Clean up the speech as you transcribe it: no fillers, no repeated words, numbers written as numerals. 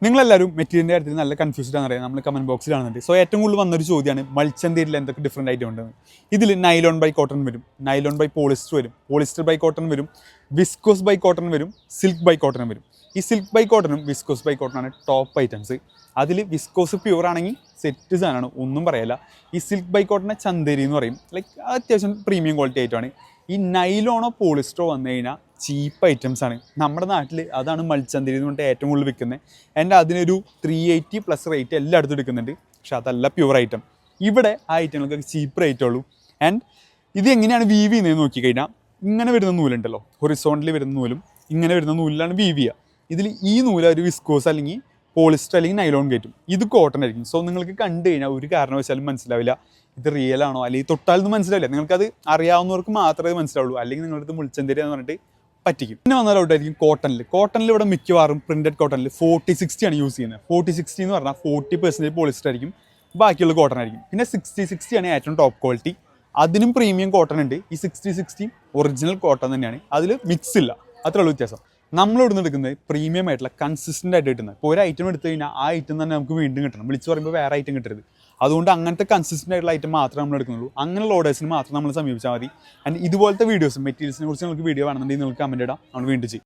നിങ്ങളെല്ലാവരും മെറ്റീരിയലിൻ്റെ കാര്യത്തിൽ നല്ല കൺഫ്യൂസ്ഡ് ആണ് അറിയാം. നമ്മൾ കമൻറ്റ് ബോക്സിൽ കാണുന്നുണ്ട്. സോ ഏറ്റവും കൂടുതൽ വന്നൊരു ചോദ്യമാണ് മൾച്ചന്തേരിൽ എന്തൊക്കെ ഡിഫറൻറ്റ് ആയിട്ട് ഉണ്ടെന്ന്. ഇതിൽ നൈലോൺ ബൈ കോട്ടൺ വരും, നൈലോൺ ബൈ പോളിസ്റ്റർ വരും, പോളിസ്റ്റർ ബൈ കോട്ടൺ വരും, വിസ്കോസ് ബൈ കോട്ടൺ വരും, സിൽക്ക് ബൈ കോട്ടൺ വരും. ഈ സിൽക്ക് ബൈ കോട്ടണും വിസ്കോസ് ബൈ കോട്ടണാണ് ടോപ്പ് ഐറ്റംസ്. അതിൽ വിസ്കോസ് പ്യൂർ ആണെങ്കിൽ സെറ്റ് സാധനമാണ്, ഒന്നും പറയല്ല. ഈ സിൽക്ക് ബൈ കോട്ടനെ ചന്തേരി എന്ന് പറയും. ലൈക്ക് അത്യാവശ്യം പ്രീമിയം ക്വാളിറ്റി ആയിട്ടാണ്. ഈ നൈലോണോ പോളിസ്റ്ററോ വന്നു കഴിഞ്ഞാൽ ചീപ്പ് ഐറ്റംസ് ആണ്. നമ്മുടെ നാട്ടിൽ അതാണ് മൾച്ചന്തേരി എന്ന് പറഞ്ഞിട്ട് ഏറ്റവും കൂടുതൽ വിൽക്കുന്നത്. എൻ്റെ അതിനൊരു 380 പ്ലസ് റേറ്റ് എല്ലായിടത്തും എടുക്കുന്നുണ്ട്. പക്ഷെ അതല്ല പ്യൂർ ഐറ്റം. ഇവിടെ ആ ഐറ്റങ്ങൾക്കൊക്കെ ചീപ്പ് റേറ്റ് ഉള്ളൂ. ആൻഡ് ഇത് എങ്ങനെയാണ് വീവ് ചെയ്യുന്നതെന്ന് നോക്കിക്കഴിഞ്ഞാൽ ഇങ്ങനെ വരുന്ന നൂലുണ്ടല്ലോ, ഹൊറിസോണ്ടലി വരുന്ന നൂലും ഇങ്ങനെ വരുന്ന നൂലിലാണ് വീവ് ചെയ്യുക. ഇതിൽ ഈ നൂല് ഒരു വിസ്കോസ് അല്ലെങ്കിൽ പോളിസ്റ്റർ അല്ലെങ്കിൽ നൈലോൺ കയറ്റും. ഇത് കോട്ടൺ ആയിരിക്കും. സോ നിങ്ങൾക്ക് കണ്ടു കഴിഞ്ഞാൽ ഒരു കാരണവശാലും മനസ്സിലാവില്ല ഇത് റിയൽ ആണോ, അല്ലെങ്കിൽ തൊട്ടാലൊന്നും മനസ്സിലാവില്ല. നിങ്ങൾക്കത് അറിയാവുന്നവർക്ക് മാത്രമേ മനസ്സിലാവുള്ളൂ. അല്ലെങ്കിൽ നിങ്ങളടുത്ത് മുൾച്ചന്തേരി എന്ന് പറഞ്ഞിട്ട് പറ്റിക്കും. പിന്നെ വന്നാൽ ഔട്ടായിരിക്കും കോട്ടണിൽ ഇവിടെ മിക്കവാറും പ്രിന്റഡ് കോട്ടണിൽ 40-60 ആണ് യൂസ് ചെയ്യുന്നത്. 40-60 എന്ന് പറഞ്ഞാൽ 40% പോളിസ്റ്റർ ആയിരിക്കും, ബാക്കിയുള്ള കോട്ടൺ ആയിരിക്കും. പിന്നെ 60-60 ആണ് ഏറ്റവും ടോപ്പ് ക്വാളിറ്റി. അതിനും പ്രീമിയം കോട്ടൺ ഉണ്ട്. ഈ 60-60 ഒറിജിനൽ കോട്ടൺ തന്നെയാണ്, അതിൽ മിക്സ് ഇല്ല, അത്രയുള്ള വ്യത്യാസം. നമ്മളിവിടെ നിന്ന് എടുക്കുന്നത് പ്രീമിയം ആയിട്ടുള്ള കൺസിസ്റ്റൻ്റ് ആയിട്ട് കിട്ടുന്നത്. ഇപ്പോൾ ഒരു ഐറ്റം എടുത്തു കഴിഞ്ഞാൽ ആ ഐറ്റം തന്നെ നമുക്ക് വീണ്ടും കിട്ടണം. വിളിച്ച് പറയുമ്പോൾ വേറെ ഐറ്റം കിട്ടരുത്. അതുകൊണ്ട് അങ്ങനത്തെ കൺസിസ്റ്റൻ്റ് ആയിട്ടുള്ള ഐറ്റം മാത്രമേ നമ്മൾ എടുക്കുന്നുള്ളൂ. അങ്ങനെയുള്ള ഓർഡേഴ്സിന് മാത്രം നമ്മൾ സമീപിച്ചാൽ മതി. ആൻഡ് ഇതുപോലത്തെ വീഡിയോസ് മെറ്റീരിയൽസിനെ കുറിച്ച് നിങ്ങൾക്ക് വീഡിയോ വേണമെന്നുണ്ടെങ്കിൽ നിങ്ങൾക്ക് കമൻറ്റ് ഇടാം, നമ്മൾ വീണ്ടും ചെയ്യും.